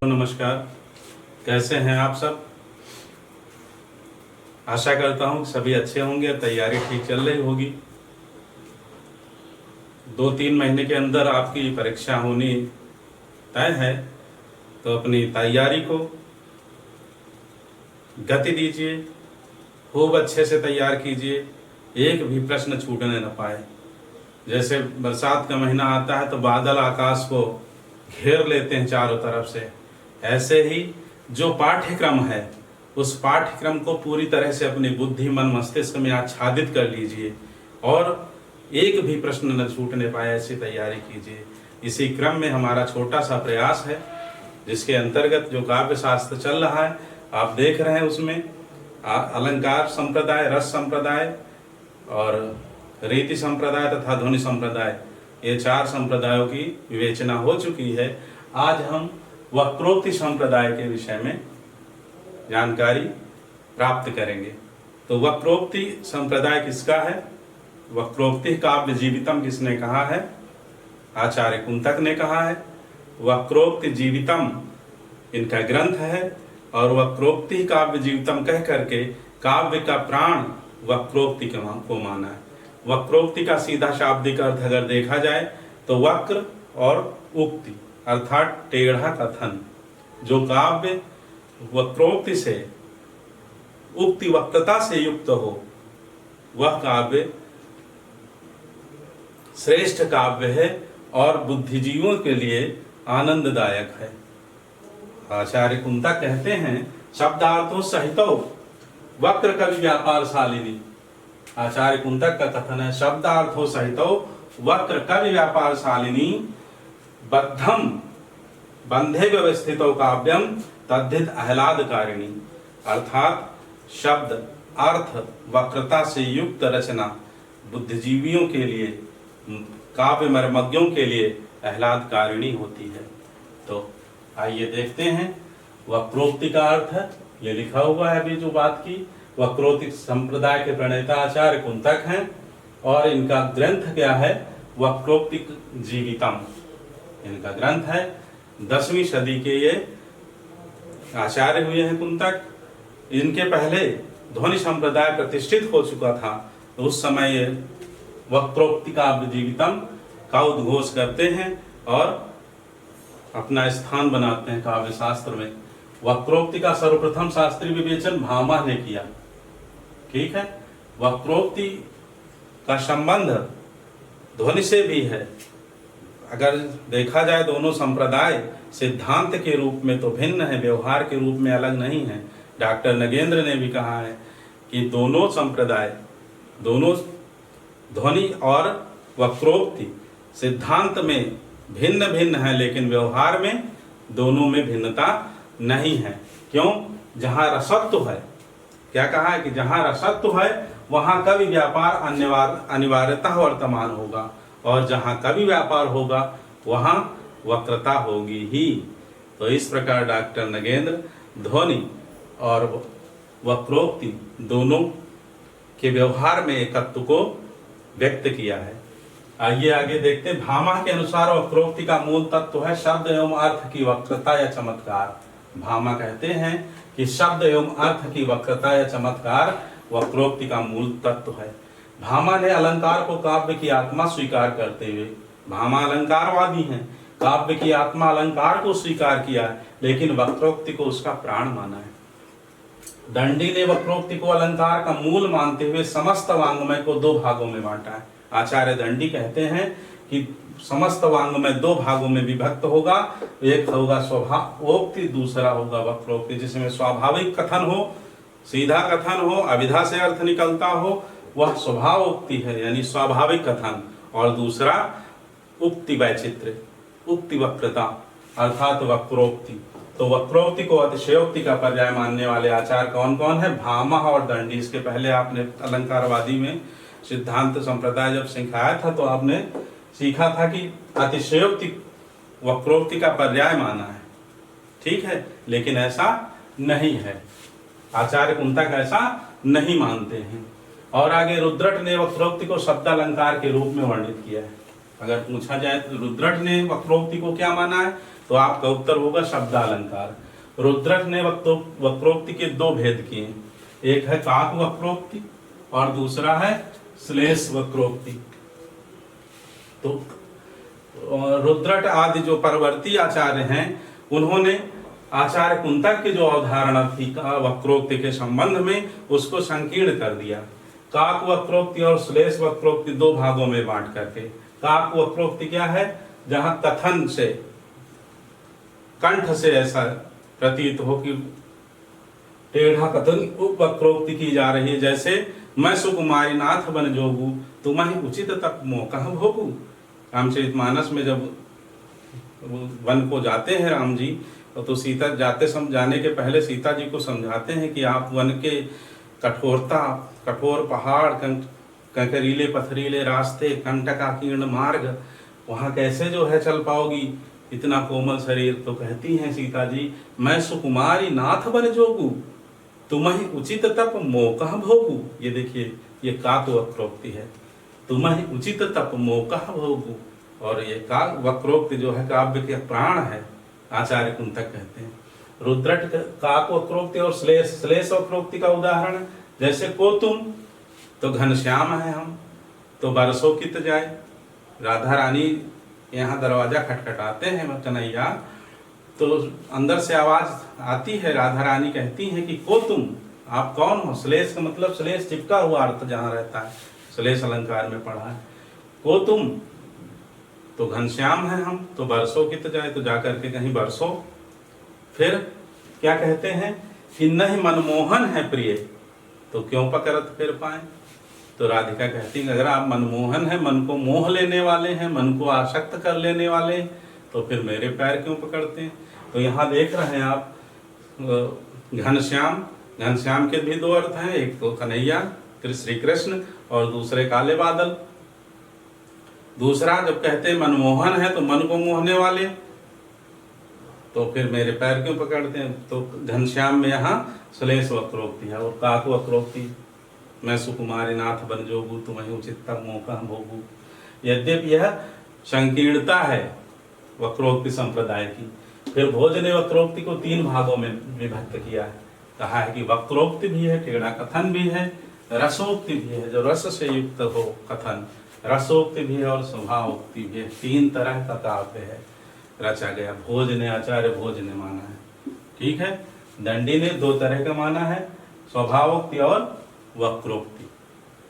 नमस्कार। कैसे हैं आप सब? आशा करता हूं कि सभी अच्छे होंगे, तैयारी ठीक चल रही होगी। 2-3 महीने के अंदर आपकी परीक्षा होनी तय है, तो अपनी तैयारी को गति दीजिए, खूब अच्छे से तैयार कीजिए, एक भी प्रश्न छूटने न पाए। जैसे बरसात का महीना आता है तो बादल आकाश को घेर लेते हैं चारों तरफ से, ऐसे ही जो पाठ्यक्रम है उस पाठ्यक्रम को पूरी तरह से अपनी बुद्धि, मन, मस्तिष्क में आच्छादित कर लीजिए और एक भी प्रश्न न छूटने पाए ऐसी तैयारी कीजिए। इसी क्रम में हमारा छोटा सा प्रयास है, जिसके अंतर्गत जो काव्य शास्त्र चल रहा है आप देख रहे हैं, उसमें अलंकार संप्रदाय, रस संप्रदाय और रीति संप्रदाय तथा ध्वनि संप्रदाय, ये 4 संप्रदायों की विवेचना हो चुकी है। आज हम वक्रोक्ति संप्रदाय के विषय में जानकारी प्राप्त करेंगे। तो वक्रोक्ति संप्रदाय किसका है? वक्रोक्ति काव्य जीवितम किसने कहा है? आचार्य कुंतक ने कहा है। वक्रोक्ति जीवितम इनका ग्रंथ है और वक्रोक्ति काव्य जीवितम कह करके काव्य का प्राण वक्रोक्ति को माना है। वक्रोक्ति का सीधा शाब्दिक अर्थ अगर देखा जाए तो वक्र और उक्ति अर्थात टेढ़ा कथन, जो काव्य वक्रोक्ति से, उक्ति वक्तता से युक्त हो, वह काव्य श्रेष्ठ काव्य है और बुद्धिजीवियों के लिए आनंददायक है। आचार्य कुंतक कहते हैं, शब्दार्थों सहितो वक्र कवि व्यापार शालिनी। आचार्य कुंतक का कथन है, शब्दार्थों सहितो वक्र कवि व्यापार शालिनी बद्धम बंधे व्यवस्थितो काव्यम तद्धित आह्लादकारिणी। अर्थात शब्द, अर्थ, वक्रता से युक्त रचना बुद्धिजीवियों के लिए, काव्य मर्मज्ञों के लिए आह्लादकारिणी होती है। तो आइए देखते हैं वक्रोक्ति का अर्थ है, ये लिखा हुआ है अभी जो बात की। वक्रोक्ति संप्रदाय के प्रणेता आचार्य कुंतक हैं और इनका ग्रंथ क्या है? वक्रोक्ति जीवितम इनका ग्रंथ है। 10वीं सदी के ये आचार्य हुए हैं कुंतक। इनके पहले ध्वनि संप्रदाय प्रतिष्ठित हो चुका था, तो उस समय ये वक्रोक्ति काव्य जीवितम का उद्घोष करते हैं और अपना स्थान बनाते हैं काव्य शास्त्र में। वक्रोक्ति का सर्वप्रथम शास्त्रीय विवेचन भामा ने किया। ठीक है, वक्रोक्ति का संबंध ध्वनि से भी है। अगर देखा जाए दोनों संप्रदाय सिद्धांत के रूप में तो भिन्न है, व्यवहार के रूप में अलग नहीं है। डॉक्टर नगेंद्र ने भी कहा है कि दोनों संप्रदाय, दोनों ध्वनि और वक्रोक्ति सिद्धांत में भिन्न भिन्न है, लेकिन व्यवहार में दोनों में भिन्नता नहीं है। क्यों? जहाँ रसत्व है, क्या कहा है कि जहाँ रसत्व है वहाँ कवि व्यापार अनिवार्यतः वर्तमान होगा, और जहाँ कवि व्यापार होगा वहाँ वक्रता होगी ही। तो इस प्रकार डॉक्टर नगेंद्र ध्वनि और वक्रोक्ति दोनों के व्यवहार में एकत्व को व्यक्त किया है। आइए आगे देखते हैं। भामा के अनुसार वक्रोक्ति का मूल तत्व है शब्द एवं अर्थ की वक्रता या चमत्कार। भामा कहते हैं कि शब्द एवं अर्थ की वक्रता या चमत्कार वक्रोक्ति का मूल तत्व है। भामा ने अलंकार को काव्य की आत्मा स्वीकार करते हुए, भामा अलंकारवादी हैं, काव्य की आत्मा अलंकार को स्वीकार किया है, लेकिन वक्रोक्ति को उसका प्राण माना है। दंडी ने वक्रोक्ति को अलंकार का मूल मानते हुए समस्त वाङ्मय को 2 भागों में बांटा है। आचार्य दंडी कहते हैं कि समस्त वाङ्मय 2 भागों में विभक्त होगा। एक होगा स्वभावोक्ति, दूसरा होगा वक्रोक्ति, जिसमें स्वाभाविक कथन हो, सीधा कथन हो, अभिधा से अर्थ निकलता हो, वह स्वभावोक्ति है यानी स्वाभाविक कथन, और दूसरा उक्ति वैचित्र्य, उक्ति वक्रता अर्थात वक्रोक्ति। तो वक्रोक्ति को अतिशयोक्ति का पर्याय मानने वाले आचार्य कौन कौन है? भामा और दंडी। इसके पहले आपने अलंकारवादी में सिद्धांत संप्रदाय जब सिखाया था तो आपने सीखा था कि अतिशयोक्ति वक्रोक्ति का पर्याय माना है। ठीक है, लेकिन ऐसा नहीं है, आचार्य कुंतक ऐसा नहीं मानते हैं। और आगे रुद्रट ने वक्रोक्ति को शब्दालंकार के रूप में वर्णित किया है। अगर पूछा जाए तो रुद्रट ने वक्रोक्ति को क्या माना है, तो तो आपका उत्तर होगा शब्दालंकार। रुद्रक ने वक्रोक्ति के दो भेद किए, एक है काक वक्रोक्ति और दूसरा है श्लेष वक्रोक्ति। तो रुद्रट आदि जो परवर्ती आचार्य हैं उन्होंने आचार्य कुंतक की जो अवधारणा थी वक्रोक्ति के संबंध में उसको संकीर्ण कर दिया। काक वक्रोक्ति और श्लेष वक्रोक्ति दो भागों में बांट करके। काक वक्रोक्ति क्या है? जहां कथन से, कंठ से ऐसा प्रतीत हो कि टेढ़ा कथन वक्रोक्ति की जा रही है, जैसे मैं सुकुमारी नाथ बन जोगू तुम्हें उचित तप मोकह भोगू। रामचरितमानस में जब वन को जाते हैं राम जी, तो सीता जाने के पहले सीता जी को समझाते हैं कि आप वन के कठोर पहाड़, कंकरीले पथरीले रास्ते, कंटकाकीर्ण मार्ग, वहाँ कैसे जो है चल पाओगी, इतना कोमल शरीर। तो कहती हैं सीता जी, मैं सुकुमारी नाथ बन जोगू तुम्हें उचित तप मोकह भोगू। ये देखिए, ये काक वक्रोक्ति है, तुम्हें उचित तप मोकह भोगू। और ये काक वक्रोक्ति जो है काव्य के प्राण है, आचार्य कुंतक कहते हैं। रुद्रट काक वक्रोक्ति और श्लेष वक्रोक्ति का उदाहरण है, जैसे को तुम तो घनश्याम है हम, तो बरसों कित जाए। राधा रानी यहाँ दरवाजा खटखटाते हैं कन्हैया, तो अंदर से आवाज आती है, राधा रानी कहती है कि को तुम, आप कौन हो। श्लेष का मतलब श्लेष चिपका हुआ अर्थ जहाँ रहता है, श्लेष अलंकार में पढ़ा है। को तुम तो घनश्याम है हम, तो बरसों कित जाए, तो जाकर के कहीं बरसों। फिर क्या कहते हैं कि नहीं मनमोहन है प्रिय, तो क्यों पकड़त फिर पाए। तो राधिका कहती है अगर आप मनमोहन है, मन को मोह लेने वाले हैं, मन को आसक्त कर लेने वाले हैं, तो फिर मेरे पैर क्यों पकड़ते हैं। तो यहाँ देख रहे हैं आप घनश्याम के भी दो अर्थ हैं, एक तो कन्हैया श्री कृष्ण और दूसरे काले बादल। दूसरा जब कहते हैं मनमोहन है, तो मन को मोहने वाले, तो फिर मेरे पैर क्यों पकड़ते हैं। तो घनश्याम में यहाँ श्लेष वक्रोक्ति है। और काक वक्रोक्ति, मैं सुकुमारी नाथ बन जोगू तुम्हें उचित तप मोकह भोगू। यद्यपि यह संकीर्णता है वक्रोक्ति संप्रदाय की। फिर भोजने वक्रोक्ति को तीन भागों में विभक्त किया है। कहा है कि वक्रोक्ति भी है, टेढ़ा कथन भी है, रसोक्ति भी है, जो रस से युक्त हो कथन, रसोक्ति भी है और स्वभावोक्ति भी है। तीन तरह का काव्य है रचा गया। भोजने, आचार्य भोज ने माना है, ठीक है। दंडी ने दो तरह का माना है, स्वभावोक्ति और वक्रोक्ति।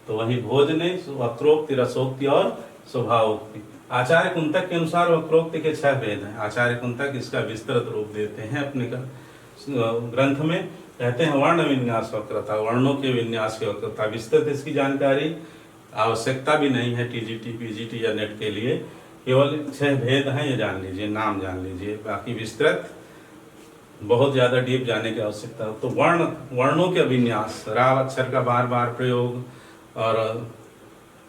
तो वही भोज ने वक्रोक्ति, रसोक्ति और स्वभावोक्ति। आचार्य कुंतक के अनुसार वक्रोक्ति के 6 भेद हैं। आचार्य कुंतक इसका विस्तृत रूप देते हैं अपने ग्रंथ में। कहते हैं वर्ण विन्यास वक्रता, वर्णों के विन्यास की वक्रता। विस्तृत इसकी जानकारी आवश्यकता भी नहीं है टीजीटी, पीजीटी या नेट के लिए। केवल 6 भेद हैं, ये जान लीजिए, नाम जान लीजिए। बाकी विस्तृत बहुत ज्यादा डीप जाने की आवश्यकता है। तो वर्णों के विन्यास, राव अक्षर का बार बार प्रयोग, और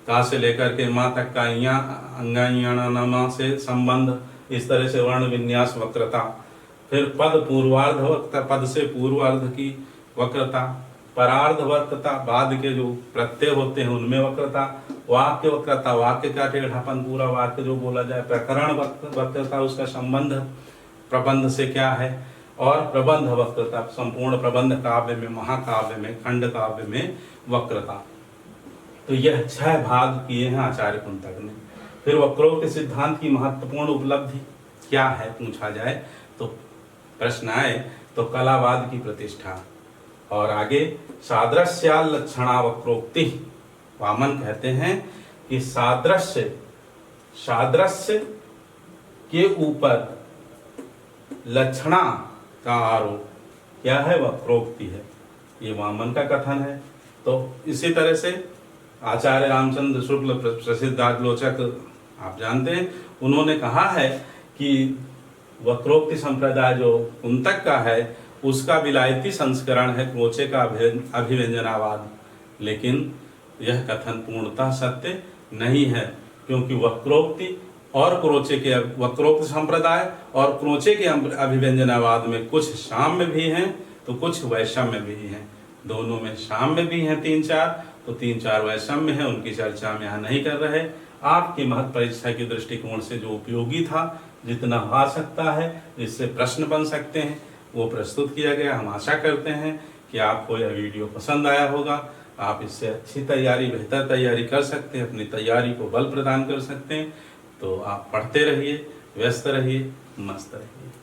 का से लेकर के माँ तक का इया अंगाइयाणा से संबंध, इस तरह से वर्ण विन्यास वक्रता। फिर पद पूर्वार्ध वक्रता, पद से पूर्वार्ध की वक्रता। परार्ध वक्रता, बाद के जो प्रत्यय होते हैं उनमें वक्रता। वाक्य वक्रता, वाक्य का टेढ़ापन, पूरा वाक्य जो बोला जाए। प्रकरण वक्रता, उसका संबंध प्रबंध से क्या है। और प्रबंध वक्रता, संपूर्ण प्रबंध काव्य में, महाकाव्य में, खंड काव्य में वक्रता। तो यह 6 भाग किए हैं आचार्य कुंतक ने। फिर वक्रोक्ति सिद्धांत की महत्वपूर्ण उपलब्धि क्या है पूछा जाए तो प्रश्न आए तो कलावाद की प्रतिष्ठा। और आगे सादृश्या लक्षणा वक्रोक्ति। वामन कहते हैं कि सादृश्य के ऊपर लक्षणा का आरोप क्या है, वक्रोक्ति है। ये वामन का कथन है। तो इसी तरह से आचार्य रामचंद्र शुक्ल प्रसिद्ध आलोचक आप जानते हैं, उन्होंने कहा है कि वक्रोक्ति संप्रदाय जो कुंतक का है उसका विलायती संस्करण है क्रोचे का अभिव्यंजनावाद। लेकिन यह कथन पूर्णतः सत्य नहीं है, क्योंकि वक्रोक्ति और वक्रोक्ति संप्रदाय और क्रोचे के अभिव्यंजनावाद में कुछ साम्य भी हैं तो कुछ वैषम्य भी हैं। दोनों में साम्य भी हैं 3-4, तो 3-4 वैषम्य है, उनकी चर्चा हम यहाँ नहीं कर रहे। आपकी महत्व परीक्षा के दृष्टिकोण से जो उपयोगी था जितना आ सकता है, इससे प्रश्न बन सकते हैं, वो प्रस्तुत किया गया। हम आशा करते हैं कि आपको यह वीडियो पसंद आया होगा। आप इससे अच्छी तैयारी, बेहतर तैयारी कर सकते हैं, अपनी तैयारी को बल प्रदान कर सकते हैं। तो आप पढ़ते रहिए, व्यस्त रहिए, मस्त रहिए।